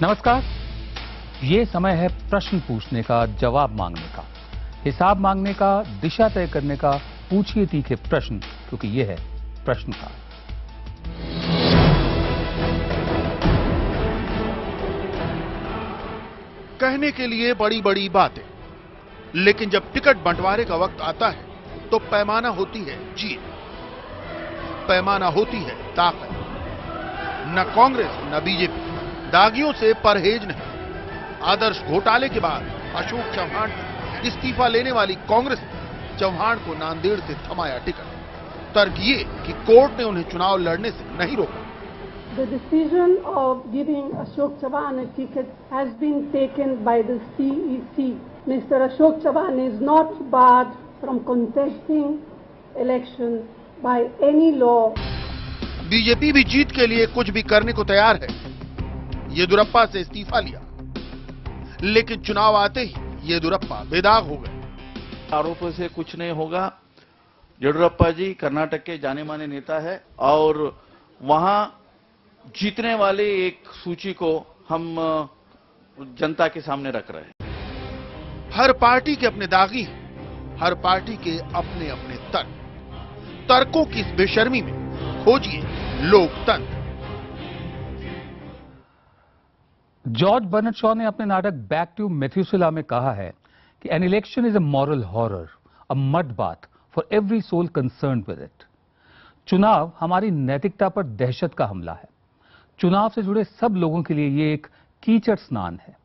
नमस्कार। ये समय है प्रश्न पूछने का, जवाब मांगने का, हिसाब मांगने का, दिशा तय करने का। पूछिए तीखे प्रश्न, क्योंकि ये है प्रश्न काल। कहने के लिए बड़ी बड़ी बातें, लेकिन जब टिकट बंटवारे का वक्त आता है तो पैमाना होती है जीत, पैमाना होती है ताकत। न कांग्रेस न बीजेपी दागियों से परहेज नहीं। आदर्श घोटाले के बाद अशोक चव्हाण इस्तीफा लेने वाली कांग्रेस ने चव्हाण को नांदेड़ से थमाया टिकट। तर्क ये कि कोर्ट ने उन्हें चुनाव लड़ने से नहीं रोका। The decision of giving Ashok Chauhan a ticket has been taken by the CEC. Mr. Ashok Chauhan is not barred from contesting election by any law. BJP भी जीत के लिए कुछ भी करने को तैयार है। येदियुरप्पा से इस्तीफा लिया, लेकिन चुनाव आते ही येदियुरप्पा बेदाग हो गए। आरोपों से कुछ नहीं होगा। येदियुरप्पा जी कर्नाटक के जाने माने नेता है और वहां जीतने वाले एक सूची को हम जनता के सामने रख रहे हैं। हर पार्टी के अपने दागी हैं, हर पार्टी के अपने अपने तर्क। तर्कों की इस बेशर्मी में खोजिए लोकतंत्र। जॉर्ज बर्नार्ड शॉ ने अपने नाटक बैक टू मेथुसेला में कहा है कि an election is a moral horror, a mud bath for every soul concerned with it. चुनाव हमारी नैतिकता पर दहशत का हमला है। चुनाव से जुड़े सब लोगों के लिए ये एक कीचड़ स्नान है।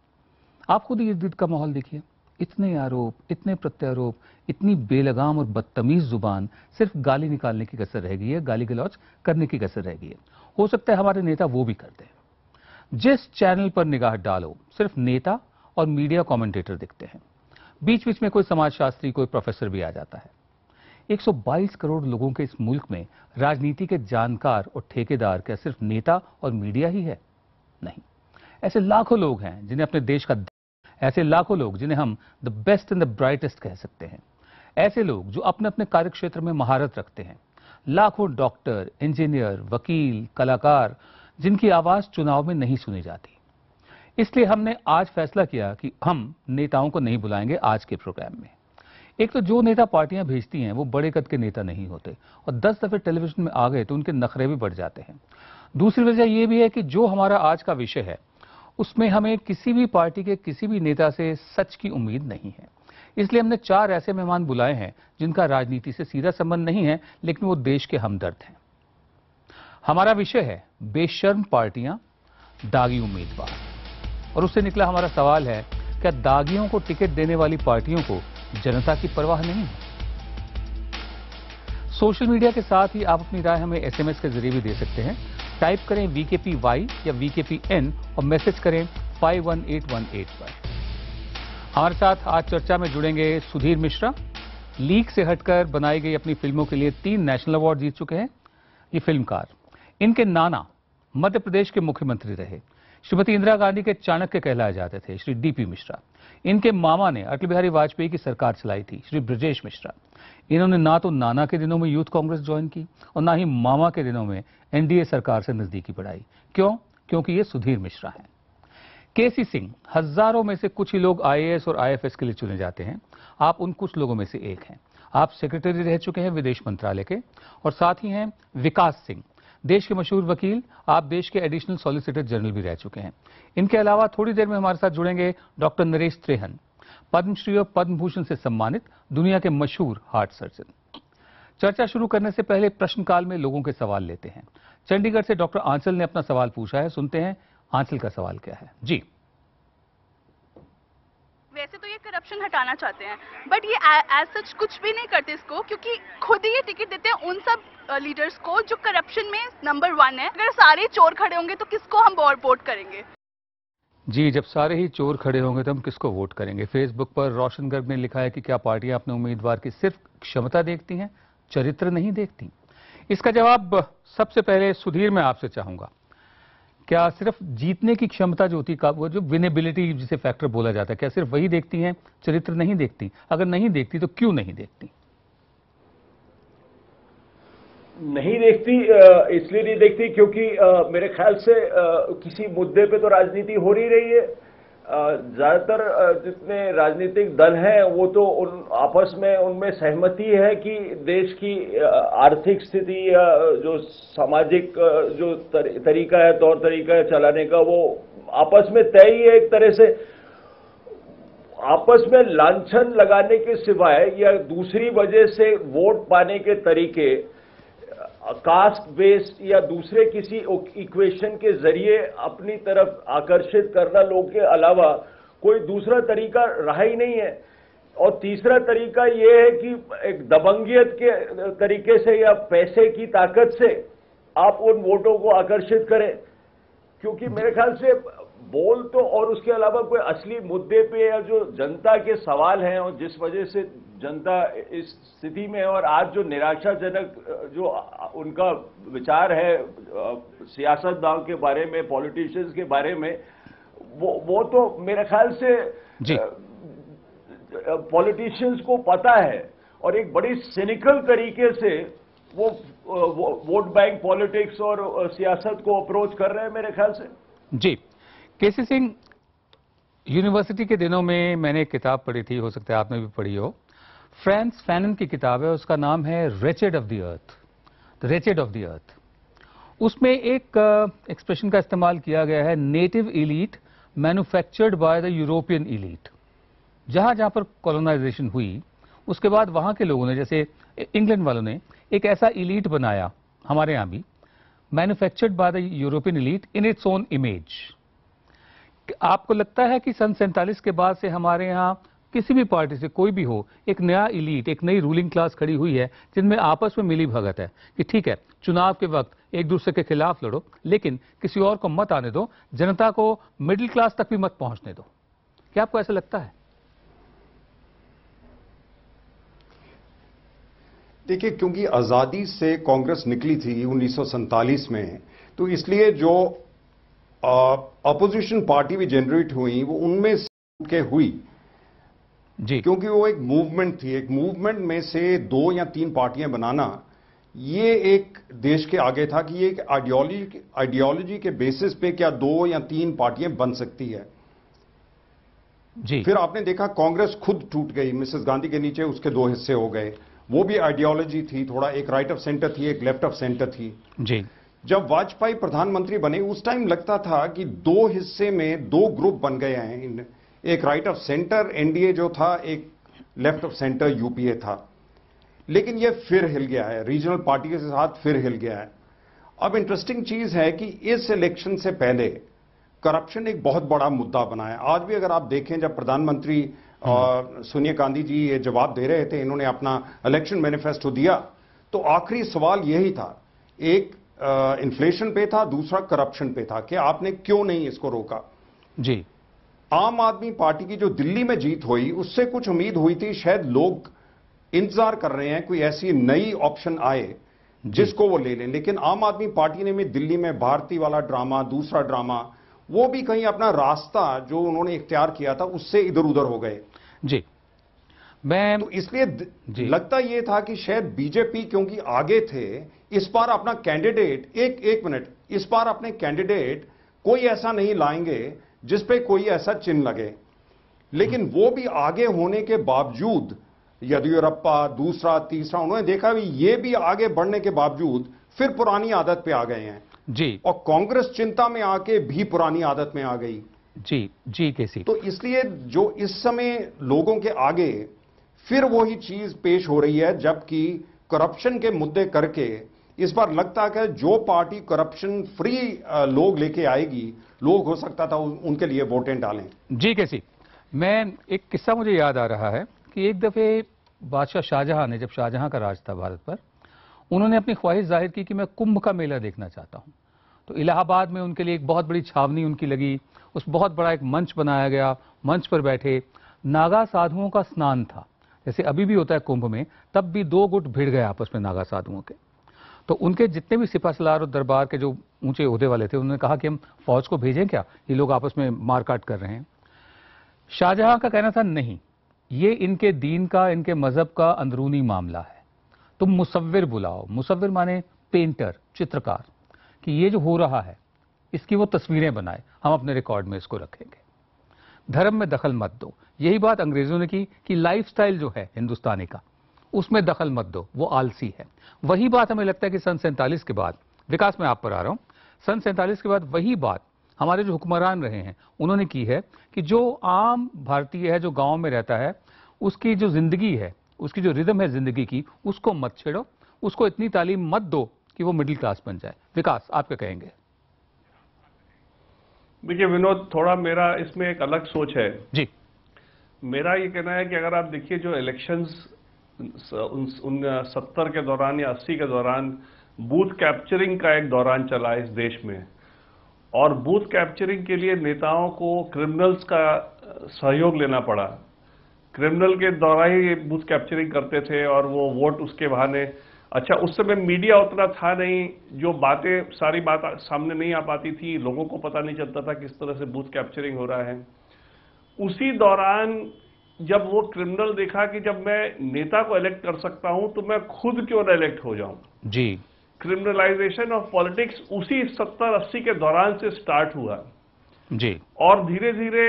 आप खुद इर्द गिर्द का माहौल देखिए। इतने आरोप, इतने प्रत्यारोप, इतनी बेलगाम और बदतमीज जुबान। सिर्फ गाली निकालने की कसर रह गई है, गाली गलौज करने की कसर रह गई है। हो सकता है हमारे नेता वो भी कर दें। जिस चैनल पर निगाह डालो सिर्फ नेता और मीडिया कमेंटेटर दिखते हैं। बीच बीच में कोई समाजशास्त्री, कोई प्रोफेसर भी आ जाता है। 122 करोड़ लोगों के इस मुल्क में राजनीति के जानकार और ठेकेदार क्या सिर्फ नेता और मीडिया ही है? नहीं, ऐसे लाखों लोग हैं जिन्हें अपने देश का, ऐसे लाखों लोग जिन्हें हम the best and the brightest कह सकते हैं। ऐसे लोग जो अपने अपने कार्यक्षेत्र में महारत रखते हैं। लाखों डॉक्टर, इंजीनियर, वकील, कलाकार जिनकी आवाज चुनाव में नहीं सुनी जाती। इसलिए हमने आज फैसला किया कि हम नेताओं को नहीं बुलाएंगे आज के प्रोग्राम में। एक तो जो नेता पार्टियां भेजती हैं वो बड़े कद के नेता नहीं होते और 10 दफे टेलीविजन में आ गए तो उनके नखरे भी बढ़ जाते हैं। दूसरी वजह यह भी है कि जो हमारा आज का विषय है उसमें हमें किसी भी पार्टी के किसी भी नेता से सच की उम्मीद नहीं है। इसलिए हमने 4 ऐसे मेहमान बुलाए हैं जिनका राजनीति से सीधा संबंध नहीं है, लेकिन वो देश के हमदर्द हैं। हमारा विषय है बेशर्म पार्टियां, दागी उम्मीदवार। और उससे निकला हमारा सवाल है, क्या दागियों को टिकट देने वाली पार्टियों को जनता की परवाह नहीं है? सोशल मीडिया के साथ ही आप अपनी राय हमें एसएमएस के जरिए भी दे सकते हैं। टाइप करें VKPY या VKPN और मैसेज करें 51818 पर। हमारे साथ आज चर्चा में जुड़ेंगे सुधीर मिश्रा। लीक से हटकर बनाई गई अपनी फिल्मों के लिए 3 नेशनल अवार्ड जीत चुके हैं ये फिल्मकार। इनके नाना मध्य प्रदेश के मुख्यमंत्री रहे। श्रीमती इंदिरा गांधी के चाणक्य कहलाए जाते थे श्री DP मिश्रा। इनके मामा ने अटल बिहारी वाजपेयी की सरकार चलाई थी, श्री ब्रजेश मिश्रा। इन्होंने ना तो नाना के दिनों में यूथ कांग्रेस ज्वाइन की और ना ही मामा के दिनों में NDA सरकार से नजदीकी बढ़ाई। क्यों? क्योंकि ये सुधीर मिश्रा हैं। KC सिंह, हजारों में से कुछ ही लोग IAS और IFS के लिए चुने जाते हैं। आप उन कुछ लोगों में से एक हैं। आप सेक्रेटरी रह चुके हैं विदेश मंत्रालय के। और साथ ही हैं विकास सिंह, देश के मशहूर वकील। आप देश के एडिशनल सॉलिसिटर जनरल भी रह चुके हैं। इनके अलावा थोड़ी देर में हमारे साथ जुड़ेंगे डॉक्टर नरेश त्रेहन, पद्मश्री और पद्म भूषण से सम्मानित दुनिया के मशहूर हार्ट सर्जन। चर्चा शुरू करने से पहले प्रश्नकाल में लोगों के सवाल लेते हैं। चंडीगढ़ से डॉक्टर आंचल ने अपना सवाल पूछा है, सुनते हैं आंचल का सवाल क्या है। जी, वैसे तो ये करप्शन हटाना चाहते हैं, बट ये एज सच कुछ भी नहीं करते इसको, क्योंकि खुद ही ये टिकट देते हैं उन सब लीडर्स को जो करप्शन में नंबर 1 है। अगर सारे चोर खड़े होंगे तो किसको हम वोट करेंगे? जी, जब सारे ही चोर खड़े होंगे तो हम किसको वोट करेंगे? फेसबुक पर रोशन गर्ग ने लिखा है कि क्या पार्टियां अपने उम्मीदवार की सिर्फ क्षमता देखती हैं, चरित्र नहीं देखती? इसका जवाब सबसे पहले सुधीर मैं आपसे चाहूंगा। क्या सिर्फ जीतने की क्षमता जो होती है, वो जो विनेबिलिटी जिसे फैक्टर बोला जाता है, क्या सिर्फ वही देखती हैं, चरित्र नहीं देखती? अगर नहीं देखती तो क्यों नहीं देखती? नहीं देखती, इसलिए नहीं देखती क्योंकि मेरे ख्याल से किसी मुद्दे पे तो राजनीति हो नहीं रही है। ज्यादातर जितने राजनीतिक दल हैं वो तो उन आपस में उनमें सहमति है कि देश की आर्थिक स्थिति या जो सामाजिक जो तरीका है, तौर तरीका है चलाने का, वो आपस में तय ही है। एक तरह से आपस में लांछन लगाने के सिवाय या दूसरी वजह से वोट पाने के तरीके कास्ट बेस्ड या दूसरे किसी इक्वेशन के जरिए अपनी तरफ आकर्षित करना लोगों के अलावा कोई दूसरा तरीका रहा ही नहीं है। और तीसरा तरीका यह है कि एक दबंगियत के तरीके से या पैसे की ताकत से आप उन वोटों को आकर्षित करें, क्योंकि मेरे ख्याल से बोल तो और उसके अलावा कोई असली मुद्दे पे या जो जनता के सवाल हैं और जिस वजह से जनता इस स्थिति में है, और आज जो निराशाजनक जो उनका विचार है सियासतदान के बारे में, पॉलिटिशियंस के बारे में, वो तो मेरे ख्याल से पॉलिटिशियंस को पता है और एक बड़ी सिनिकल तरीके से वो वोट बैंक पॉलिटिक्स और सियासत को अप्रोच कर रहे हैं मेरे ख्याल से। जी, केसी सिंह, यूनिवर्सिटी के दिनों में मैंने एक किताब पढ़ी थी, हो सकता है आपने भी पढ़ी हो। फ्रांस फैनन की किताब है, उसका नाम है wretched of the earth, the wretched of the earth. उसमें एक एक्सप्रेशन का इस्तेमाल किया गया है, native elite manufactured by the European elite. जहां जहां पर कॉलोनाइजेशन हुई उसके बाद वहां के लोगों ने, जैसे इंग्लैंड वालों ने एक ऐसा इलीट बनाया, हमारे यहां भी manufactured by the European elite in its own image. आपको लगता है कि सन 47 के बाद से हमारे यहां किसी भी पार्टी से कोई भी हो, एक नया इलीट, एक नई रूलिंग क्लास खड़ी हुई है जिनमें आपस में मिली भगत है कि ठीक है, चुनाव के वक्त एक दूसरे के खिलाफ लड़ो लेकिन किसी और को मत आने दो, जनता को मिडिल क्लास तक भी मत पहुंचने दो? क्या आपको ऐसा लगता है? देखिए, क्योंकि आजादी से कांग्रेस निकली थी 1947 में, तो इसलिए जो अपोजिशन पार्टी भी जनरेट हुई वो उनमें के हुई जी, क्योंकि वो एक मूवमेंट थी। एक मूवमेंट में से 2 या 3 पार्टियां बनाना, ये एक देश के आगे था कि ये एक आइडियोलॉजी के बेसिस पे क्या 2 या 3 पार्टियां बन सकती है। जी, फिर आपने देखा कांग्रेस खुद टूट गई, मिसेस गांधी के नीचे उसके 2 हिस्से हो गए। वो भी आइडियोलॉजी थी, थोड़ा एक राइट ऑफ सेंटर थी, एक लेफ्ट ऑफ सेंटर थी। जी, जब वाजपेयी प्रधानमंत्री बने उस टाइम लगता था कि 2 हिस्से में 2 ग्रुप बन गए हैं, एक राइट ऑफ सेंटर एनडीए जो था, एक लेफ्ट ऑफ सेंटर यूपीए था। लेकिन यह फिर हिल गया है, रीजनल पार्टी के साथ फिर हिल गया है। अब इंटरेस्टिंग चीज है कि इस इलेक्शन से पहले करप्शन एक बहुत बड़ा मुद्दा बना है। आज भी अगर आप देखें, जब प्रधानमंत्री सोनिया गांधी जी ये जवाब दे रहे थे, इन्होंने अपना इलेक्शन मैनिफेस्टो दिया, तो आखिरी सवाल यही था, एक इन्फ्लेशन पे था, दूसरा करप्शन पे था कि आपने क्यों नहीं इसको रोका। जी, आम आदमी पार्टी की जो दिल्ली में जीत हुई उससे कुछ उम्मीद हुई थी, शायद लोग इंतजार कर रहे हैं कोई ऐसी नई ऑप्शन आए जिसको वो ले लें। लेकिन आम आदमी पार्टी ने भी दिल्ली में भारती वाला ड्रामा, दूसरा ड्रामा, वो भी कहीं अपना रास्ता जो उन्होंने इख्तियार किया था उससे इधर उधर हो गए। जी, मैं तो इसलिए लगता यह था कि शायद बीजेपी क्योंकि आगे थे, इस बार अपना कैंडिडेट, एक मिनट, इस बार अपने कैंडिडेट कोई ऐसा नहीं लाएंगे जिस पे कोई ऐसा चिन्ह लगे। लेकिन वो भी आगे होने के बावजूद, येदियुरप्पा दूसरा तीसरा, उन्होंने देखा भी ये भी आगे बढ़ने के बावजूद फिर पुरानी आदत पे आ गए हैं जी, और कांग्रेस चिंता में आके भी पुरानी आदत में आ गई। जी, जी केसी, तो इसलिए जो इस समय लोगों के आगे फिर वही चीज पेश हो रही है, जबकि करप्शन के मुद्दे करके इस बार लगता है कि जो पार्टी करप्शन फ्री लोग लेके आएगी, लोग हो सकता था उनके लिए वोटें डालें। जी केसी, मैं एक किस्सा मुझे याद आ रहा है कि एक दफे बादशाह शाहजहां ने, जब शाहजहां का राज था भारत पर, उन्होंने अपनी ख्वाहिश जाहिर की कि मैं कुंभ का मेला देखना चाहता हूं। तो इलाहाबाद में उनके लिए एक बहुत बड़ी छावनी उनकी लगी, उस बहुत बड़ा एक मंच बनाया गया, मंच पर बैठे, नागा साधुओं का स्नान था, जैसे अभी भी होता है कुंभ में, तब भी 2 गुट भिड़ गए आपस में नागा साधुओं के। तो उनके जितने भी सिपहसालार और दरबार के जो ऊंचे ओहदे वाले थे, उन्होंने कहा कि हम फौज को भेजें क्या, ये लोग आपस में मारकाट कर रहे हैं। शाहजहां का कहना था नहीं, ये इनके दीन का, इनके मजहब का अंदरूनी मामला है, तुम मुसव्विर बुलाओ, मुसव्विर माने पेंटर, चित्रकार, कि ये जो हो रहा है इसकी वो तस्वीरें बनाए, हम अपने रिकॉर्ड में इसको रखेंगे। धर्म में दखल मत दो, यही बात अंग्रेजों ने की कि लाइफस्टाइल जो है हिंदुस्तानी का उसमें दखल मत दो, वो आलसी है। वही बात हमें लगता है कि सन 47 के बाद, विकास में आप पर आ रहा हूं, सन 47 के बाद वही बात हमारे जो हुक्मरान रहे हैं उन्होंने की है कि जो आम भारतीय है, जो गांव में रहता है, उसकी जो जिंदगी है, उसकी जो रिदम है जिंदगी की, उसको मत छेड़ो, उसको इतनी तालीम मत दो कि वो मिडिल क्लास बन जाए। विकास, आप क्या कहेंगे? देखिए विनोद, थोड़ा मेरा इसमें एक अलग सोच है जी। मेरा ये कहना है कि अगर आप देखिए जो इलेक्शंस 70 के दौरान या 80 के दौरान बूथ कैप्चरिंग का एक दौरान चला इस देश में, और बूथ कैप्चरिंग के लिए नेताओं को क्रिमिनल्स का सहयोग लेना पड़ा। क्रिमिनल के द्वारा ही बूथ कैप्चरिंग करते थे और वो वोट उसके बहाने। अच्छा, उस समय मीडिया उतना था नहीं, जो बातें सारी बात सामने नहीं आ पाती थी, लोगों को पता नहीं चलता था किस तरह से बूथ कैप्चरिंग हो रहा है। उसी दौरान जब वो क्रिमिनल देखा कि जब मैं नेता को इलेक्ट कर सकता हूं तो मैं खुद क्यों न इलेक्ट हो जाऊं, जी, क्रिमिनलाइजेशन ऑफ पॉलिटिक्स उसी 70-80 के दौरान से स्टार्ट हुआ जी। और धीरे धीरे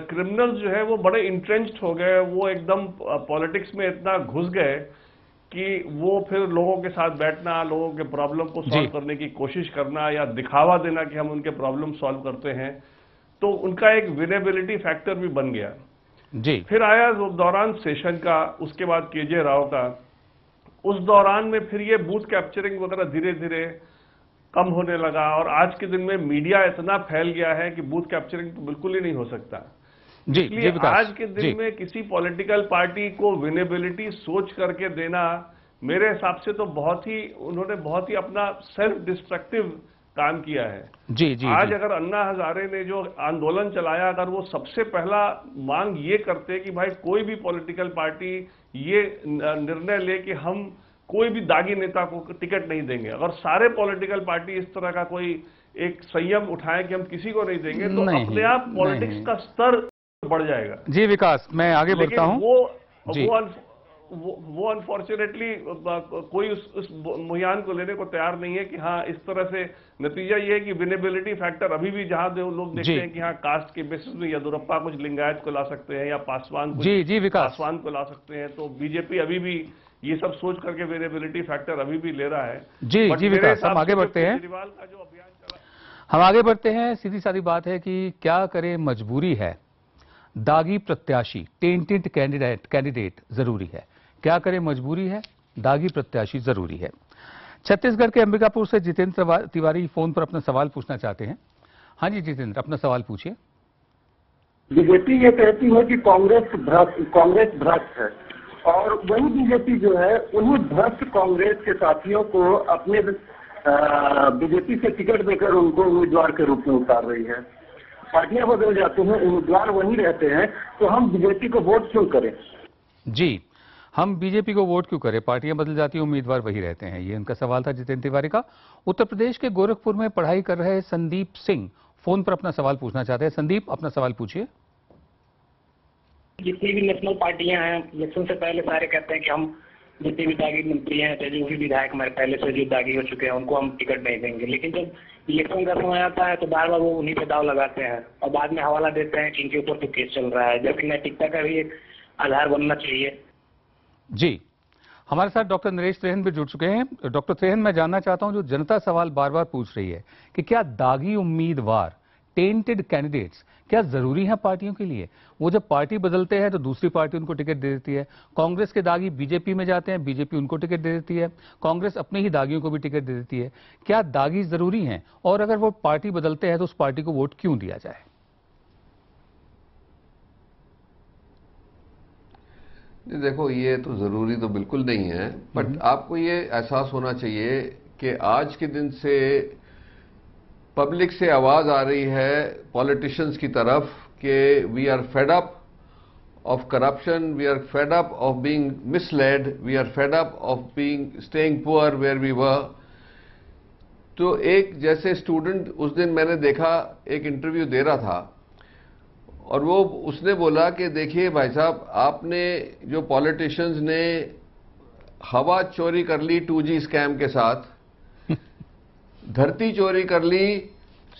क्रिमिनल्स जो है वो बड़े इंट्रेंच्ड हो गए, वो एकदम पॉलिटिक्स में इतना घुस गए कि वो फिर लोगों के साथ बैठना, लोगों के प्रॉब्लम को सॉल्व करने की कोशिश करना या दिखावा देना कि हम उनके प्रॉब्लम सॉल्व करते हैं, तो उनका एक विनेबिलिटी फैक्टर भी बन गया जी। फिर आया दौरान सेशन का, उसके बाद केजे राव का। उस दौरान में फिर ये बूथ कैप्चरिंग वगैरह धीरे धीरे कम होने लगा और आज के दिन में मीडिया इतना फैल गया है कि बूथ कैप्चरिंग तो बिल्कुल ही नहीं हो सकता। जी, इसलिए जी, आज के दिन में किसी पॉलिटिकल पार्टी को विनेबिलिटी सोच करके देना मेरे हिसाब से तो उन्होंने बहुत ही अपना सेल्फ डिस्ट्रक्टिव काम किया है। जी, जी, आज जी। अगर अन्ना हजारे ने जो आंदोलन चलाया, अगर वो सबसे पहला मांग ये करते कि भाई कोई भी पॉलिटिकल पार्टी ये निर्णय ले कि हम कोई भी दागी नेता को टिकट नहीं देंगे, अगर सारे पॉलिटिकल पार्टी इस तरह का कोई एक संयम उठाए कि हम किसी को नहीं देंगे, तो अपने आप पॉलिटिक्स का स्तर बढ़ जाएगा। जी विकास, मैं आगे बढ़ता हूं। वो अनफॉर्चुनेटली कोई उस मुहियान को लेने को तैयार नहीं है कि हाँ इस तरह से नतीजा ये है कि विनेबिलिटी फैक्टर अभी भी जहां लोग देखते हैं कि हाँ कास्ट के बेसिस में येदुरप्पा कुछ लिंगायत को ला सकते हैं या पासवान पासवान को ला सकते हैं, तो बीजेपी अभी भी ये सब सोच करके विनेबिलिटी फैक्टर अभी भी ले रहा है। जी जी विकास, हम आगे बढ़ते हैं। केजरीवाल का जो अभियान चला, हम आगे बढ़ते हैं। सीधी सादी बात है कि क्या करे, मजबूरी है, दागी प्रत्याशी, टेंटेड कैंडिडेट जरूरी है। क्या करें, मजबूरी है, दागी प्रत्याशी जरूरी है। छत्तीसगढ़ के अंबिकापुर से जितेंद्र तिवारी फोन पर अपना सवाल पूछना चाहते हैं। हाँ जी जितेंद्र, अपना सवाल पूछिए। बीजेपी ये कहती है कि कांग्रेस भ्रष्ट है, और वही बीजेपी जो है उन्हीं भ्रष्ट कांग्रेस के साथियों को अपने बीजेपी से टिकट देकर उनको उम्मीदवार के रूप में उतार रही है। पार्टियां बदल जाते हैं, उम्मीदवार वही रहते हैं, तो हम बीजेपी को वोट क्यों करें? जी, हम बीजेपी को वोट क्यों करें, पार्टियां बदल जाती हैं, उम्मीदवार वही रहते हैं, ये उनका सवाल था जितेंद्र तिवारी का। उत्तर प्रदेश के गोरखपुर में पढ़ाई कर रहे संदीप सिंह फोन पर अपना सवाल पूछना चाहते हैं। संदीप, अपना सवाल पूछिए। जितनी भी नेशनल पार्टियां हैं, इलेक्शन से पहले सारे कहते हैं कि हम जितने भी दागी मंत्री हैं, चाहे जो भी विधायक हमारे पहले से जो दागी हो चुके हैं, उनको हम टिकट नहीं देंगे। लेकिन जब इलेक्शन का समय आता है तो बार बार वो उन्हीं पे दाव लगाते हैं और बाद में हवाला देते हैं कि इनके ऊपर तो केस चल रहा है, जबकि नैतिकता का भी एक आधार बनना चाहिए। जी, हमारे साथ डॉक्टर नरेश त्रेहन भी जुड़ चुके हैं। डॉक्टर त्रेहन, मैं जानना चाहता हूं, जो जनता सवाल बार बार पूछ रही है कि क्या दागी उम्मीदवार, टेंटेड कैंडिडेट्स क्या जरूरी है पार्टियों के लिए? वो जब पार्टी बदलते हैं तो दूसरी पार्टी उनको टिकट दे देती है। कांग्रेस के दागी बीजेपी में जाते हैं, बीजेपी उनको टिकट दे देती है, कांग्रेस अपने ही दागियों को भी टिकट दे देती है। क्या दागी जरूरी हैं, और अगर वो पार्टी बदलते हैं तो उस पार्टी को वोट क्यों दिया जाए? देखो, ये तो जरूरी तो बिल्कुल नहीं है, बट आपको ये एहसास होना चाहिए कि आज के दिन से पब्लिक से आवाज आ रही है पॉलिटिशियंस की तरफ कि we are fed up of corruption, we are fed up of being misled, we are fed up of being staying poor where we were. तो एक जैसे स्टूडेंट उस दिन मैंने देखा, एक इंटरव्यू दे रहा था और उसने बोला कि देखिए भाई साहब, आपने जो पॉलिटिशियंस ने हवा चोरी कर ली 2G स्कैम के साथ, धरती चोरी कर ली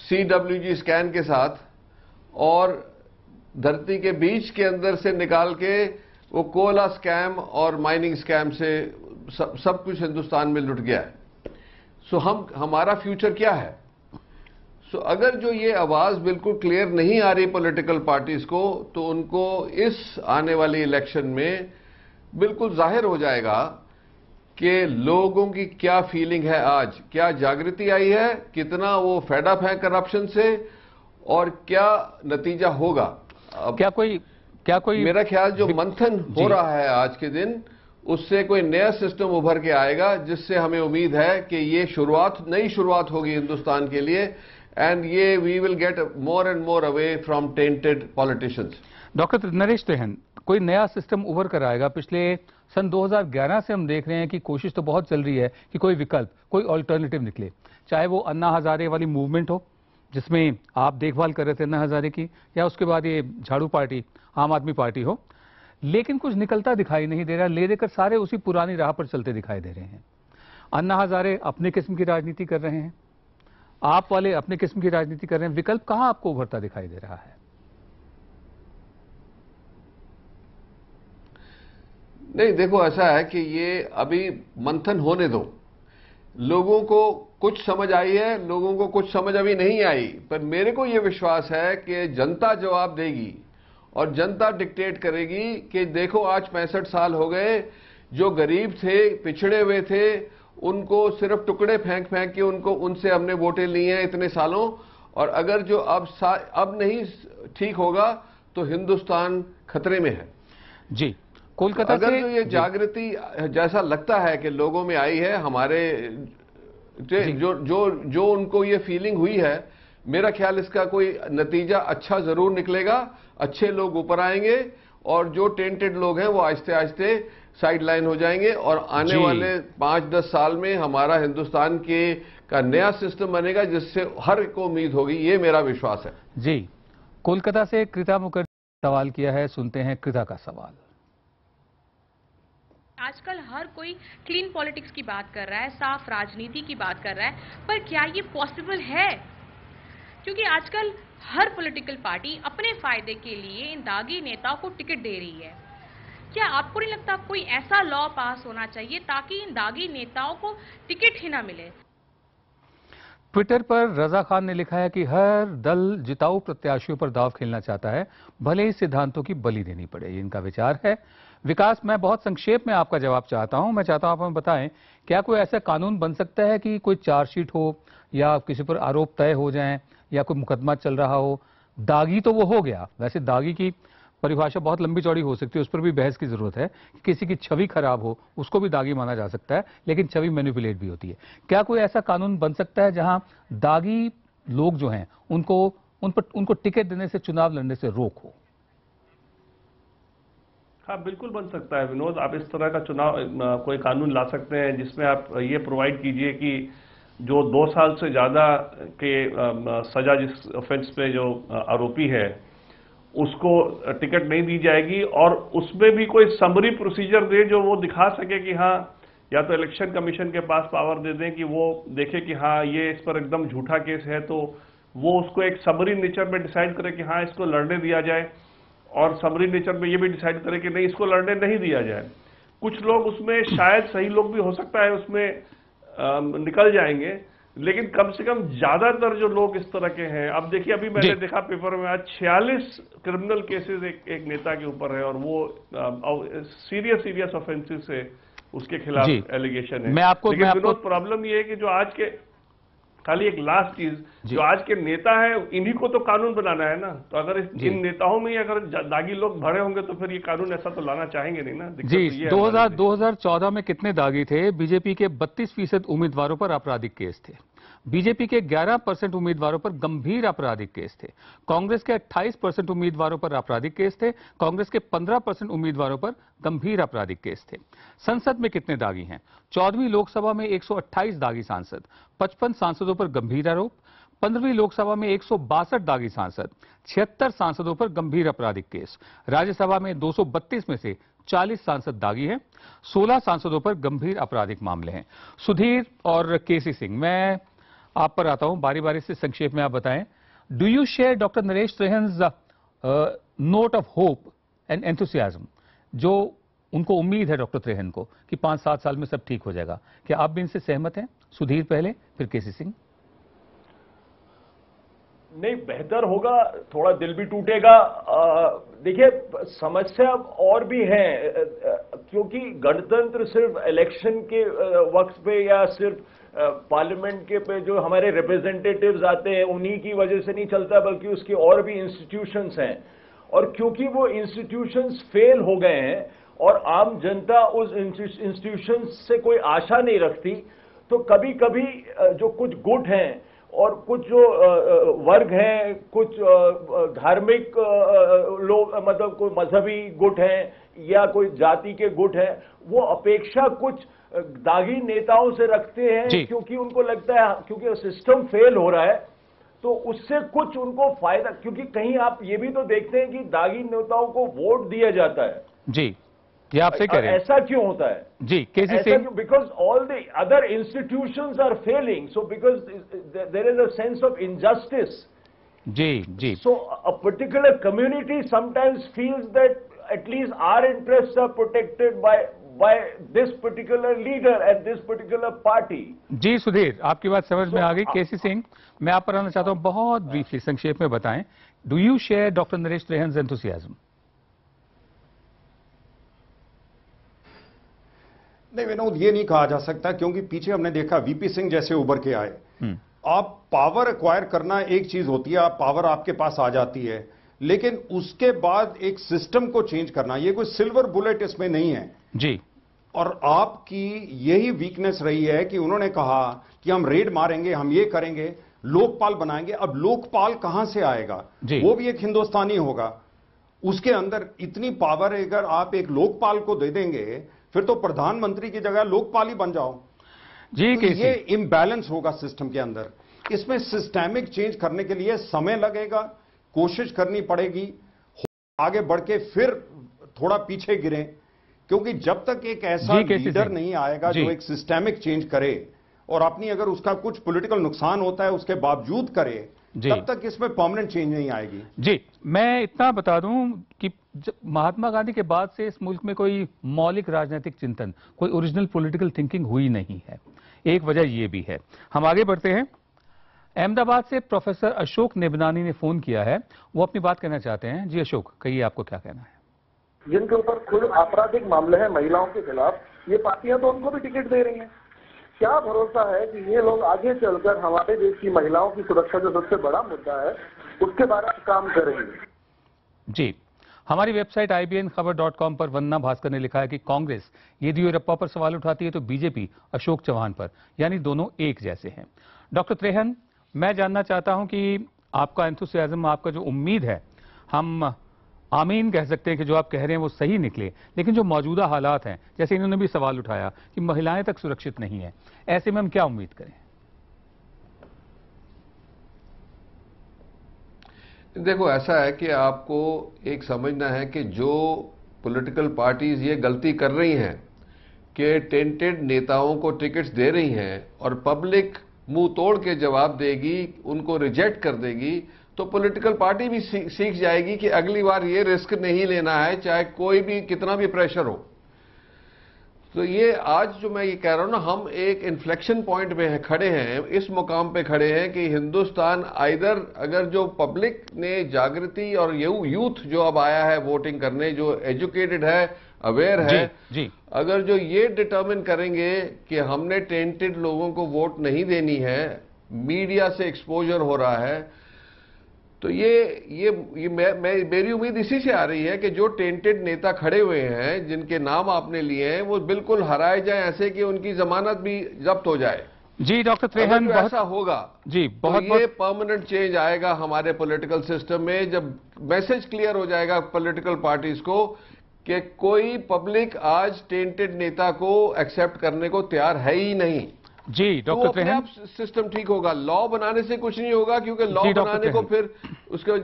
CWG स्कैम के साथ, और धरती के बीच के अंदर से निकाल के वो कोयला स्कैम और माइनिंग स्कैम से सब कुछ हिंदुस्तान में लुट गया है। सो हमारा फ्यूचर क्या है? सो अगर जो ये आवाज बिल्कुल क्लियर नहीं आ रही पॉलिटिकल पार्टीज को, तो उनको इस आने वाली इलेक्शन में बिल्कुल जाहिर हो जाएगा कि लोगों की क्या फीलिंग है, आज क्या जागृति आई है, कितना वो फेड अप है करप्शन से, और क्या नतीजा होगा। अब क्या कोई मेरा ख्याल जो मंथन हो रहा है आज के दिन, उससे कोई नया सिस्टम उभर के आएगा, जिससे हमें उम्मीद है कि ये नई शुरुआत होगी हिंदुस्तान के लिए, एंड ये we will get more and more away from tainted politicians. Doctor Naresh Trehan, कोई नया सिस्टम उभर कर आएगा? पिछले सन 2011 से हम देख रहे हैं कि कोशिश तो बहुत चल रही है कि कोई विकल्प, कोई ऑल्टरनेटिव निकले, चाहे वो अन्ना हजारे वाली मूवमेंट हो जिसमें आप देखभाल कर रहे थे अन्ना हजारे की, या उसके बाद ये झाड़ू पार्टी, आम आदमी पार्टी हो, लेकिन कुछ निकलता दिखाई नहीं दे रहा। ले देकर सारे उसी पुरानी राह पर चलते दिखाई दे रहे हैं। अन्ना हजारे अपने किस्म की राजनीति कर रहे हैं, आप वाले अपने किस्म की राजनीति कर रहे हैं। विकल्प कहां आपको उभरता दिखाई दे रहा है? नहीं, देखो ऐसा है कि ये अभी मंथन होने दो। लोगों को कुछ समझ आई है, लोगों को कुछ समझ अभी नहीं आई, पर मेरे को ये विश्वास है कि जनता जवाब देगी और जनता डिक्टेट करेगी कि देखो आज 65 साल हो गए, जो गरीब थे, पिछड़े हुए थे, उनको सिर्फ टुकड़े फेंक फेंक के उनसे हमने वोटें ली हैं इतने सालों, और अगर जो अब नहीं ठीक होगा तो हिंदुस्तान खतरे में है। जी, कोलकाता अगर से जो ये जागृति जैसा लगता है कि लोगों में आई है, हमारे जो उनको ये फीलिंग हुई है, मेरा ख्याल इसका कोई नतीजा अच्छा जरूर निकलेगा, अच्छे लोग ऊपर आएंगे, और जो टेंटेड लोग हैं वो आहिस्ते आहिस्ते साइड लाइन हो जाएंगे, और आने वाले 5-10 साल में हमारा हिंदुस्तान का नया सिस्टम बनेगा, जिससे हर को उम्मीद होगी। ये मेरा विश्वास है। जी, कोलकाता से कृता मुखर्जी सवाल किया है, सुनते हैं कृता का सवाल। आजकल हर कोई क्लीन पॉलिटिक्स की बात कर रहा है, साफ राजनीति की बात कर रहा है, पर क्या ये पॉसिबल है? क्योंकि आजकल हर पॉलिटिकल पार्टी अपने फायदे के लिए इन दागी नेताओं को टिकट दे रही है। क्या आपको नहीं लगता कोई ऐसा लॉ पास होना चाहिए ताकि इन दागी नेताओं को टिकट ही ना मिले? ट्विटर पर रजा खान ने लिखा है कि हर दल जिताऊ प्रत्याशियों पर दांव खेलना चाहता है, भले ही सिद्धांतों की बलि देनी पड़े। ये इनका विचार है। विकास, मैं बहुत संक्षेप में आपका जवाब चाहता हूं। मैं चाहता हूं आप हमें बताएं, क्या कोई ऐसा कानून बन सकता है कि कोई चार्जशीट हो या किसी पर आरोप तय हो जाए या कोई मुकदमा चल रहा हो? दागी तो वो हो गया, वैसे दागी की परिभाषा बहुत लंबी चौड़ी हो सकती है, उस पर भी बहस की जरूरत है। किसी की छवि खराब हो उसको भी दागी माना जा सकता है, लेकिन छवि मैनिपुलेट भी होती है। क्या कोई ऐसा कानून बन सकता है जहां दागी लोग जो हैं उनको टिकट देने से, चुनाव लड़ने से रोक हो? हाँ, बिल्कुल बन सकता है विनोद। आप इस तरह का कोई कानून ला सकते हैं जिसमें आप ये प्रोवाइड कीजिए कि जो 2 साल से ज्यादा के सजा जिस ऑफेंस पे जो आरोपी है उसको टिकट नहीं दी जाएगी, और उसमें भी कोई समरी प्रोसीजर दे जो वो दिखा सके कि हाँ, या तो इलेक्शन कमीशन के पास पावर दे दें कि वो देखे कि हाँ ये इस पर एकदम झूठा केस है, तो वो उसको एक समरी नेचर में डिसाइड करे कि हाँ इसको लड़ने दिया जाए, और समरी नेचर में ये भी डिसाइड करे कि नहीं इसको लड़ने नहीं दिया जाए। कुछ लोग उसमें शायद सही लोग भी हो सकता है उसमें निकल जाएंगे, लेकिन कम से कम ज्यादातर जो लोग इस तरह के हैं, अब देखिए अभी मैंने देखा पेपर में आज 46 क्रिमिनल केसेस एक नेता के ऊपर है, और वो सीरियस ऑफेंसेस से उसके खिलाफ एलिगेशन है। लेकिन विनोद, प्रॉब्लम ये है कि जो आज के, खाली एक लास्ट चीज, जो आज के नेता है इन्हीं को तो कानून बनाना है ना, तो अगर इन नेताओं में ही अगर दागी लोग भरे होंगे तो फिर ये कानून ऐसा तो लाना चाहेंगे नहीं ना। जी, 2014 में कितने दागी थे? बीजेपी के 32% उम्मीदवारों पर आपराधिक केस थे, बीजेपी के 11% उम्मीदवारों पर गंभीर आपराधिक केस थे, कांग्रेस के 28% उम्मीदवारों पर आपराधिक केस थे, कांग्रेस के 15% उम्मीदवारों पर गंभीर आपराधिक केस थे। संसद में कितने दागी हैं? 14वीं लोकसभा में 128 दागी सांसद, 55 सांसदों पर गंभीर आरोप। 15वीं लोकसभा में 162 दागी सांसद, 76 सांसदों पर गंभीर आपराधिक केस। राज्यसभा में 232 में से 40 सांसद दागी हैं, 16 सांसदों पर गंभीर आपराधिक मामले हैं। सुधीर और केसी सिंह, मैं आप पर आता हूं, बारी बारी से संक्षेप में आप बताएं, do you share doctor Naresh Trehan's note of hope and enthusiasm, जो उनको उम्मीद है डॉक्टर त्रेहन को कि 5-7 साल में सब ठीक हो जाएगा, क्या आप भी इनसे सहमत हैं? सुधीर पहले, फिर केसी सिंह। नहीं, बेहतर होगा, थोड़ा दिल भी टूटेगा। देखिए, समस्या और भी है, क्योंकि गणतंत्र सिर्फ इलेक्शन के वक्त पे या सिर्फ पार्लियामेंट के पे जो हमारे रिप्रेजेंटेटिव्स आते हैं उन्हीं की वजह से नहीं चलता, बल्कि उसकी और भी इंस्टीट्यूशंस हैं। और क्योंकि वो इंस्टीट्यूशंस फेल हो गए हैं और आम जनता उस इंस्टीट्यूशंस से कोई आशा नहीं रखती, तो कभी कभी जो कुछ गुट हैं और कुछ जो वर्ग हैं, कुछ धार्मिक लोग, मतलब कोई मजहबी गुट हैं या कोई जाति के गुट हैं, वो अपेक्षा कुछ दागी नेताओं से रखते हैं, क्योंकि उनको लगता है क्योंकि सिस्टम फेल हो रहा है तो उससे कुछ उनको फायदा, क्योंकि कहीं आप ये भी तो देखते हैं कि दागी नेताओं को वोट दिया जाता है। जी, ये आपसे कह रहे हैं। ऐसा क्यों होता है? जी, K C Singh. Because all the other institutions are failing, so because there is a sense of injustice. जी जी। So a particular community sometimes feels that at least our interests are protected by this particular leader and this particular party. जी सुधीर, आपकी बात समझ में आ गई। केसी सिंह, मैं आप पर आना चाहता हूं, बहुत ब्रीफली संक्षेप में बताएं, do you share doctor Naresh Trehan's enthusiasm? नहीं विनोद, ये नहीं कहा जा सकता, क्योंकि पीछे हमने देखा वीपी सिंह जैसे उभर के आए। आप पावर एक्वायर करना एक चीज होती है, आप पावर आपके पास आ जाती है, लेकिन उसके बाद एक सिस्टम को चेंज करना, ये कोई सिल्वर बुलेट इसमें नहीं है जी। और आपकी यही वीकनेस रही है कि उन्होंने कहा कि हम रेड मारेंगे, हम ये करेंगे, लोकपाल बनाएंगे। अब लोकपाल कहां से आएगा? वो भी एक हिंदुस्तानी होगा, उसके अंदर इतनी पावर है। अगर आप एक लोकपाल को दे देंगे फिर तो प्रधानमंत्री की जगह लोकपाल ही बन जाओ जी। तो ये इम्बैलेंस होगा सिस्टम के अंदर। इसमें सिस्टेमिक चेंज करने के लिए समय लगेगा, कोशिश करनी पड़ेगी, आगे बढ़ के फिर थोड़ा पीछे गिरे, क्योंकि जब तक एक ऐसा लीडर नहीं आएगा जो एक सिस्टेमिक चेंज करे और अपनी अगर उसका कुछ पॉलिटिकल नुकसान होता है उसके बावजूद करे, तब तक इसमें परमानेंट चेंज नहीं आएगी। जी, मैं इतना बता दूं कि महात्मा गांधी के बाद से इस मुल्क में कोई मौलिक राजनीतिक चिंतन, कोई ओरिजिनल पॉलिटिकल थिंकिंग हुई नहीं है। एक वजह यह भी है। हम आगे बढ़ते हैं। अहमदाबाद से प्रोफेसर अशोक निबनानी ने फोन किया है, वो अपनी बात कहना चाहते हैं। जी अशोक, कहिए, आपको क्या कहना है? जिनके ऊपर खुद आपराधिक मामले हैं महिलाओं के खिलाफ, ये पार्टियां तो उनको भी टिकट दे रही हैं। क्या भरोसा है कि ये लोग आगे चलकर हमारे देश की महिलाओं की सुरक्षा जो सबसे बड़ा मुद्दा है उसके बारे में काम करेंगे? जी, हमारी वेबसाइट IBNखबर.com पर वंदना भास्कर ने लिखा है कि कांग्रेस येदियुरप्पा पर सवाल उठाती है तो बीजेपी अशोक चौहान पर, यानी दोनों एक जैसे हैं। डॉक्टर त्रेहन, मैं जानना चाहता हूं कि आपका एंथुसियाज्म, आपका जो उम्मीद है, हम आमीन कह सकते हैं कि जो आप कह रहे हैं वो सही निकले, लेकिन जो मौजूदा हालात हैं, जैसे इन्होंने भी सवाल उठाया कि महिलाएं तक सुरक्षित नहीं है, ऐसे में हम क्या उम्मीद करें? देखो, ऐसा है कि आपको एक समझना है कि जो पॉलिटिकल पार्टीज ये गलती कर रही हैं कि टेंटेड नेताओं को टिकट्स दे रही हैं और पब्लिक मुंह तोड़ के जवाब देगी, उनको रिजेक्ट कर देगी, तो पॉलिटिकल पार्टी भी सीख जाएगी कि अगली बार ये रिस्क नहीं लेना है, चाहे कोई भी कितना भी प्रेशर हो। तो ये आज जो मैं ये कह रहा हूं ना, हम एक इन्फ्लेक्शन पॉइंट में खड़े हैं, इस मुकाम पे खड़े हैं कि हिंदुस्तान आइदर, अगर जो पब्लिक ने जागृति और यूथ जो अब आया है वोटिंग करने, जो एजुकेटेड है, अवेयर है, जी। अगर जो ये डिटर्मिन करेंगे कि हमने टेंटेड लोगों को वोट नहीं देनी है, मीडिया से एक्सपोजर हो रहा है, तो मेरी उम्मीद इसी से आ रही है कि जो टेंटेड नेता खड़े हुए हैं, जिनके नाम आपने लिए हैं, वो बिल्कुल हराए जाएं, ऐसे कि उनकी जमानत भी जब्त हो जाए। जी डॉक्टर त्रेहन, ऐसा होगा जी, बहुत तो ये परमानेंट चेंज आएगा हमारे पॉलिटिकल सिस्टम में, जब मैसेज क्लियर हो जाएगा पॉलिटिकल पार्टीज को कि कोई पब्लिक आज टेंटेड नेता को एक्सेप्ट करने को तैयार है ही नहीं। जी डॉक्टर त्रेहन, सिस्टम ठीक होगा। लॉ बनाने से कुछ नहीं होगा, क्योंकि लॉ बनाने को फिर उसको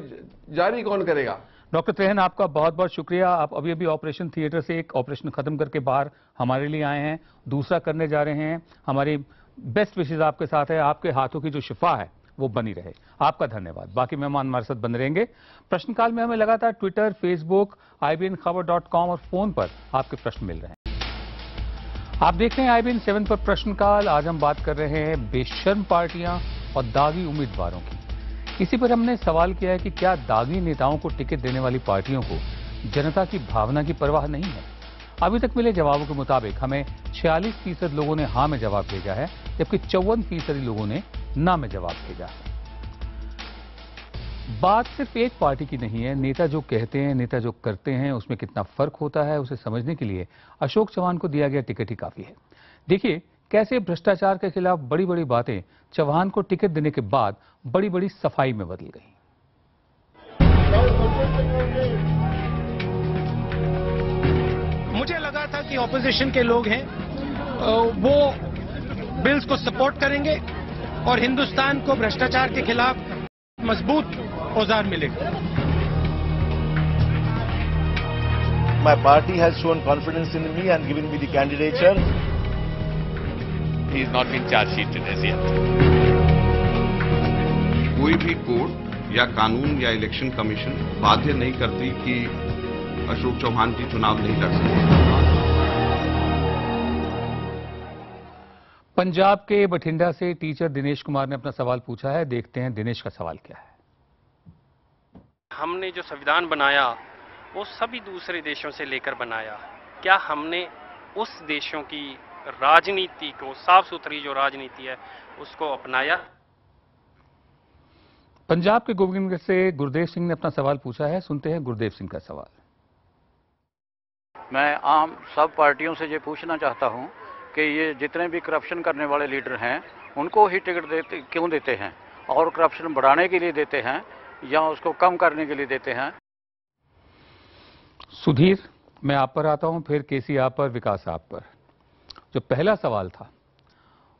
जारी कौन करेगा? डॉक्टर त्रेहन, आपका बहुत बहुत शुक्रिया। आप अभी अभी ऑपरेशन थिएटर से एक ऑपरेशन खत्म करके बाहर हमारे लिए आए हैं, दूसरा करने जा रहे हैं। हमारी बेस्ट विशेष आपके साथ है, आपके हाथों की जो शिफा है वो बनी रहे। आपका धन्यवाद। बाकी मेहमान हमारे साथ बने रहेंगे। प्रश्नकाल में हमें लगातार ट्विटर, फेसबुक, IBN-खबर.com और फोन पर आपके प्रश्न मिल रहे हैं। आप देख रहे हैं IBN 7 पर प्रश्नकाल। आज हम बात कर रहे हैं बेशर्म पार्टियां और दागी उम्मीदवारों की। इसी पर हमने सवाल किया है कि क्या दागी नेताओं को टिकट देने वाली पार्टियों को जनता की भावना की परवाह नहीं है। अभी तक मिले जवाबों के मुताबिक हमें 46% लोगों ने हां में जवाब भेजा है, जबकि 54% लोगों ने ना में जवाब भेजा है। बात सिर्फ एक पार्टी की नहीं है। नेता जो कहते हैं, नेता जो करते हैं, उसमें कितना फर्क होता है, उसे समझने के लिए अशोक चव्हाण को दिया गया टिकट ही काफी है। देखिए कैसे भ्रष्टाचार के खिलाफ बड़ी बड़ी बातें चव्हाण को टिकट देने के बाद बड़ी बड़ी सफाई में बदल गई। मुझे लगा था कि ऑपोजिशन के लोग हैं वो बिल्स को सपोर्ट करेंगे और हिंदुस्तान को भ्रष्टाचार के खिलाफ मजबूत औजार मिलेगा। My party has shown confidence in me and given me the candidature. He is not been charge sheeted as yet. कोई भी कोर्ट या कानून या इलेक्शन कमीशन बाध्य नहीं करती कि अशोक चव्हाण जी चुनाव नहीं लड़ सकते। पंजाब के बठिंडा से टीचर दिनेश कुमार ने अपना सवाल पूछा है। देखते हैं दिनेश का सवाल क्या है। हमने जो संविधान बनाया वो सभी दूसरे देशों से लेकर बनाया। क्या हमने उस देशों की राजनीति को, साफ सुथरी जो राजनीति है, उसको अपनाया? पंजाब के गोविंदगढ़ से गुरदेव सिंह ने अपना सवाल पूछा है। सुनते हैं गुरदेव सिंह का सवाल। मैं आम सब पार्टियों से ये पूछना चाहता हूं कि ये जितने भी करप्शन करने वाले लीडर हैं उनको ही टिकट क्यों देते हैं, और करप्शन बढ़ाने के लिए देते हैं या उसको कम करने के लिए देते हैं? सुधीर, मैं आप पर आता हूं, फिर केसी आप पर, विकास आप पर। जो पहला सवाल था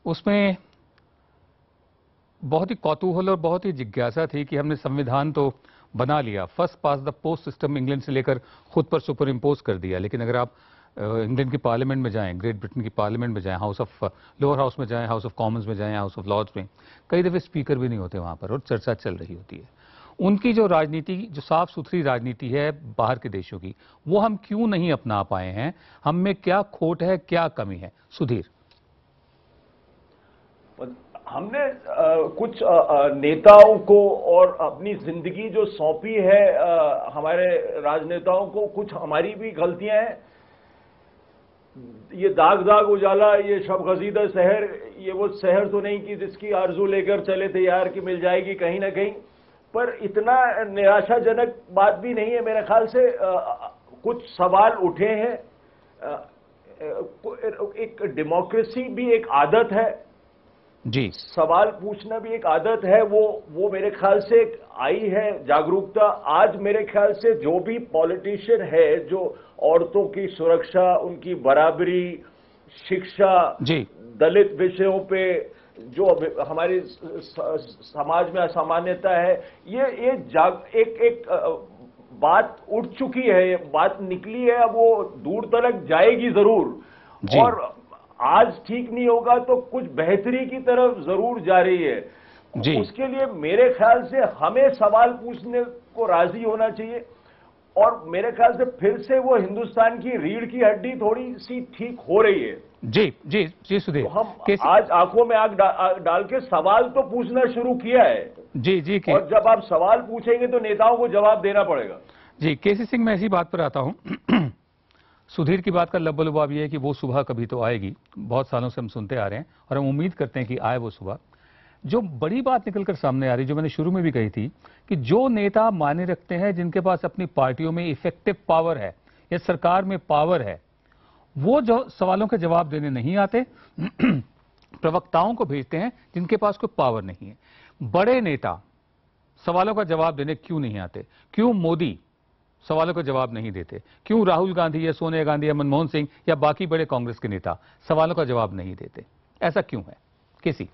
उसमें बहुत ही कौतूहल और बहुत ही जिज्ञासा थी कि हमने संविधान तो बना लिया, first pass the post system England से लेकर खुद पर सुपर इम्पोज कर दिया, लेकिन अगर आप इंग्लैंड की पार्लियामेंट में जाएं, ग्रेट ब्रिटेन की पार्लियामेंट में जाएं, हाउस ऑफ लोअर हाउस में जाएं, हाउस ऑफ कॉमन्स में जाएं, हाउस ऑफ लॉर्ड्स में, कई दफे स्पीकर भी नहीं होते वहां पर और चर्चा चल रही होती है। उनकी जो राजनीति, जो साफ सुथरी राजनीति है बाहर के देशों की, वो हम क्यों नहीं अपना पाए हैं? हम में क्या खोट है, क्या कमी है? सुधीर, हमने कुछ नेताओं को और अपनी जिंदगी जो सौंपी है हमारे राजनेताओं को, कुछ हमारी भी गलतियां हैं। ये दाग दाग उजाला, ये शब गजीदा शहर, ये वो शहर तो नहीं कि जिसकी आरजू लेकर चले थे यार कि मिल जाएगी कहीं ना कहीं, पर इतना निराशाजनक बात भी नहीं है मेरे ख्याल से। कुछ सवाल उठे हैं। एक डेमोक्रेसी भी एक आदत है जी, सवाल पूछना भी एक आदत है, वो मेरे ख्याल से आई है जागरूकता। आज मेरे ख्याल से जो भी पॉलिटिशियन है जो औरतों की सुरक्षा, उनकी बराबरी, शिक्षा, दलित विषयों पे जो हमारी समाज में असामान्यता है, ये एक बात उठ चुकी है, बात निकली है, अब वो दूर तक जाएगी जरूर। और आज ठीक नहीं होगा तो कुछ बेहतरी की तरफ जरूर जा रही है। उसके लिए मेरे ख्याल से हमें सवाल पूछने को राजी होना चाहिए, और मेरे ख्याल से फिर से वो हिंदुस्तान की रीढ़ की हड्डी थोड़ी सी ठीक हो रही है। जी जी जी सुधीर, तो हम आज आंखों में आग डाल के सवाल तो पूछना शुरू किया है। जी जी, और जब आप सवाल पूछेंगे तो नेताओं को जवाब देना पड़ेगा। जी, केसी सिंह, मैं इसी बात पर आता हूं। सुधीर की बात का लब्बलुबाब ये है कि वो सुबह कभी तो आएगी, बहुत सालों से हम सुनते आ रहे हैं और हम उम्मीद करते हैं कि आए वो सुबह। जो बड़ी बात निकलकर सामने आ रही, जो मैंने शुरू में भी कही थी, कि जो नेता माने रखते हैं, जिनके पास अपनी पार्टियों में इफेक्टिव पावर है या सरकार में पावर है, वो जो सवालों के जवाब देने नहीं आते, प्रवक्ताओं को भेजते हैं जिनके पास कोई पावर नहीं है। बड़े नेता सवालों का जवाब देने क्यों नहीं आते? क्यों मोदी सवालों का जवाब नहीं देते? क्यों राहुल गांधी या सोनिया गांधी या मनमोहन सिंह या बाकी बड़े कांग्रेस के नेता सवालों का जवाब नहीं देते? ऐसा क्यों है? किसी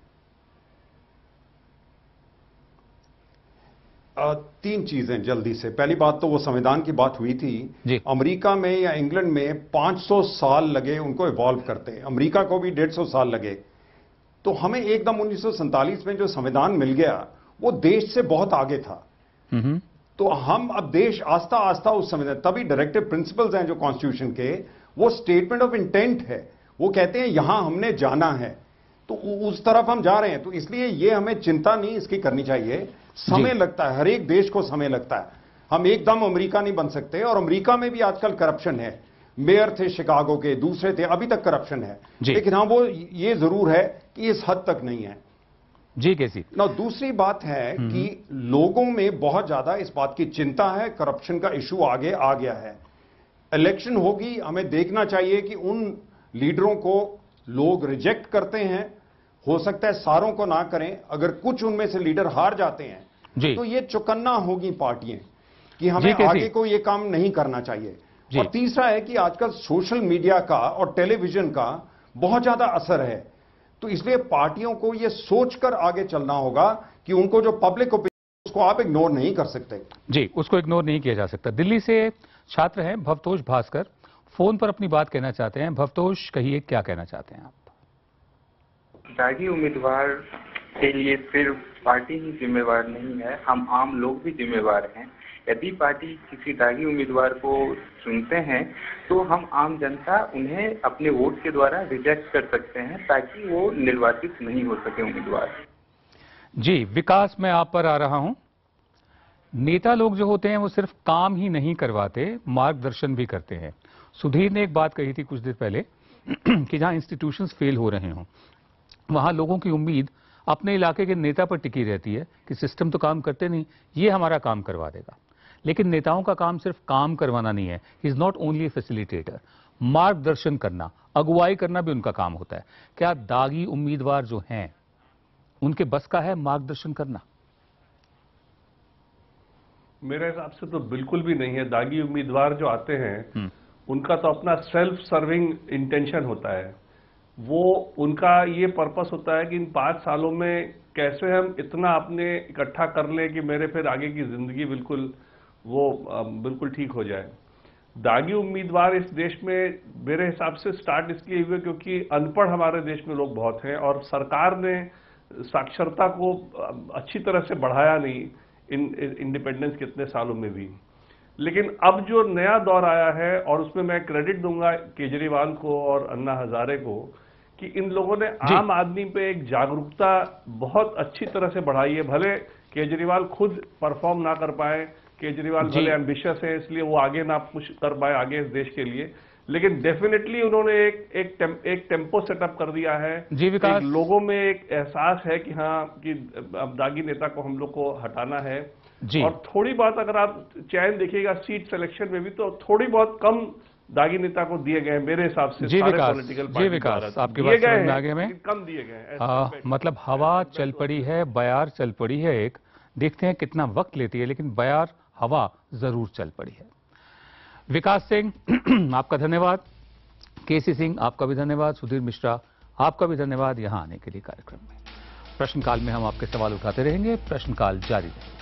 तीन चीजें जल्दी से। पहली बात तो वो संविधान की बात हुई थी। अमेरिका में या इंग्लैंड में 500 साल लगे उनको इवॉल्व करते, अमेरिका को भी 150 साल लगे। तो हमें एकदम 1947 में जो संविधान मिल गया वो देश से बहुत आगे था। तो हम अब देश आस्ता आस्ता उस संविधान, तभी डायरेक्टिव प्रिंसिपल्स हैं जो कॉन्स्टिट्यूशन के, वो स्टेटमेंट ऑफ इंटेंट है। वो कहते हैं यहां हमने जाना है, तो उस तरफ हम जा रहे हैं। तो इसलिए ये हमें चिंता नहीं इसकी करनी चाहिए। समय लगता है, हर एक देश को समय लगता है। हम एकदम अमेरिका नहीं बन सकते, और अमेरिका में भी आजकल करप्शन है। मेयर थे शिकागो के, दूसरे थे, अभी तक करप्शन है। लेकिन हाँ, वो ये जरूर है कि इस हद तक नहीं है। जी कैसी ना। दूसरी बात है कि लोगों में बहुत ज्यादा इस बात की चिंता है, करप्शन का इशू आगे आ गया है। इलेक्शन होगी, हमें देखना चाहिए कि उन लीडरों को लोग रिजेक्ट करते हैं। हो सकता है सारों को ना करें, अगर कुछ उनमें से लीडर हार जाते हैं तो ये चौकन्ना होगी पार्टियां कि हमें आगे को ये काम नहीं करना चाहिए। और तीसरा है कि आजकल सोशल मीडिया का और टेलीविजन का बहुत ज्यादा असर है। तो इसलिए पार्टियों को ये सोचकर आगे चलना होगा कि उनको जो पब्लिक ओपिनियन उसको आप इग्नोर नहीं कर सकते। जी, उसको इग्नोर नहीं किया जा सकता। दिल्ली से छात्र हैं भवतोष भास्कर, फोन पर अपनी बात कहना चाहते हैं। भवतोष, कहिए क्या कहना चाहते हैं आप? दागी उम्मीदवार के लिए सिर्फ पार्टी ही जिम्मेवार नहीं है, हम आम लोग भी जिम्मेवार हैं। यदि पार्टी किसी दागी उम्मीदवार को चुनते हैं तो हम आम जनता उन्हें अपने वोट के द्वारा रिजेक्ट कर सकते हैं ताकि वो निर्वाचित नहीं हो सके उम्मीदवार। जी विकास, मैं आप पर आ रहा हूं। नेता लोग जो होते हैं वो सिर्फ काम ही नहीं करवाते, मार्गदर्शन भी करते हैं। सुधीर ने एक बात कही थी कुछ देर पहले कि जहां इंस्टीट्यूशंस फेल हो रहे हों वहां लोगों की उम्मीद अपने इलाके के नेता पर टिकी रहती है कि सिस्टम तो काम करते नहीं, ये हमारा काम करवा देगा। लेकिन नेताओं का काम सिर्फ काम करवाना नहीं है। He is not only A facilitator, मार्गदर्शन करना, अगुवाई करना भी उनका काम होता है। क्या दागी उम्मीदवार जो हैं उनके बस का है मार्गदर्शन करना? मेरे हिसाब से तो बिल्कुल भी नहीं है। दागी उम्मीदवार जो आते हैं उनका तो अपना सेल्फ सर्विंग इंटेंशन होता है। वो उनका ये पर्पस होता है कि इन 5 सालों में कैसे हम इतना अपने इकट्ठा कर लें कि मेरे फिर आगे की जिंदगी बिल्कुल ठीक हो जाए। दागी उम्मीदवार इस देश में मेरे हिसाब से स्टार्ट इसलिए हुए क्योंकि अनपढ़ हमारे देश में लोग बहुत हैं और सरकार ने साक्षरता को अच्छी तरह से बढ़ाया नहीं इंडिपेंडेंस के इतने सालों में भी। लेकिन अब जो नया दौर आया है, और उसमें मैं क्रेडिट दूंगा केजरीवाल को और अन्ना हजारे को, कि इन लोगों ने आम आदमी पे एक जागरूकता बहुत अच्छी तरह से बढ़ाई है। भले केजरीवाल खुद परफॉर्म ना कर पाए, केजरीवाल भले एम्बिशियस है इसलिए वो आगे ना कुछ कर पाए आगे इस देश के लिए, लेकिन डेफिनेटली उन्होंने एक टेम्पो सेटअप कर दिया है। एक लोगों में एक एहसास है कि हाँ कि अब दागी नेता को हम लोग को हटाना है। और थोड़ी बात अगर आप चयन देखिएगा सीट सिलेक्शन में भी, तो थोड़ी बहुत कम दागी नेता को दिए गए मेरे हिसाब से। जी विकास, आपकी बात समझ में आ गया में कम दिए गए। मतलब हवा चल पड़ी है, बयार चल पड़ी है। एक देखते हैं कितना वक्त लेती है, लेकिन बयार हवा जरूर चल पड़ी है। विकास सिंह आपका धन्यवाद, केसी सिंह आपका भी धन्यवाद, सुधीर मिश्रा आपका भी धन्यवाद यहां आने के लिए कार्यक्रम में। प्रश्नकाल में हम आपके सवाल उठाते रहेंगे, प्रश्नकाल जारी रहेगा।